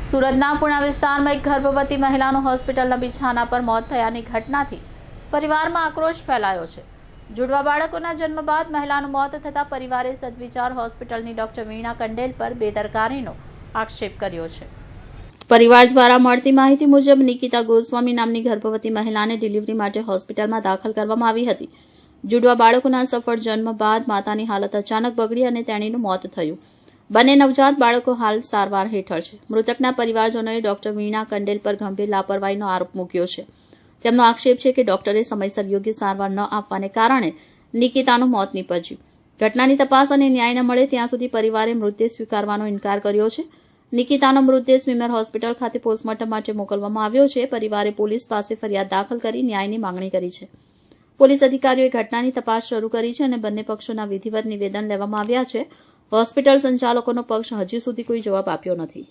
સુરતના પુણા વિસ્તારમાં એક ગર્ભવતી મહિલાનું હોસ્પિટલના બિછાના પર મોત થયાની ઘટનાથી પરિવારમાં આક્રોશ ફેલાયો છે। જુડવા બાળકોના જન્મ બાદ મહિલાનું મોત થતાં પરિવારે સદવિચાર હોસ્પિટલની ડોક્ટર વીણા કંડેલ પર બેદરકારીનો આક્ષેપ કર્યો છે। પરિવાર દ્વારા મળતી માહિતી મુજબ નિકિતા ગોસ્વામી નામની ગર્ભવતી મહિલાને ડિલિવરી માટે હોસ્પિટલમાં દાખલ કરવામાં આવી હતી। જુડવા બાળકોના સફળ જન્મ બાદ માતાની હાલત અચાનક બગડી અને તેણીનું મોત થયું। બંને નવજાત બાળકો હાલ સારવાર હેઠળ છે। મૃતકના પરિવારજનોએ ડોક્ટર વીણા કંડેલ પર ગંભીર લાપરવાહીનો આરોપ મૂક્યો છે। તેમનો આક્ષેપ છે કે ડોક્ટરે સમયસર યોગ્ય સારવાર ન આપવાને કારણે નિકિતાનું મોત નીપજ્યું। ઘટનાની તપાસ અને ન્યાય ન મળે ત્યાં સુધી પરિવારે મૃતદેહ સ્વીકારવાનો ઇનકાર કર્યો છે। નિકિતાનો મૃતદેહ સ્વિમર હોસ્પિટલ ખાતે પોસ્ટમોર્ટમ માટે મોકલવામાં આવ્યો છે। પરિવારે પોલીસ પાસે ફરિયાદ દાખલ કરી ન્યાયની માંગણી કરી છે। પોલીસ અધિકારીઓએ ઘટનાની તપાસ શરૂ કરી છે અને બંને પક્ષોના વિધિવત નિવેદન લેવામાં આવ્યા છે। હોસ્પિટલ સંચાલકોનો પક્ષ હજી સુધી કોઈ જવાબ આપ્યો નથી।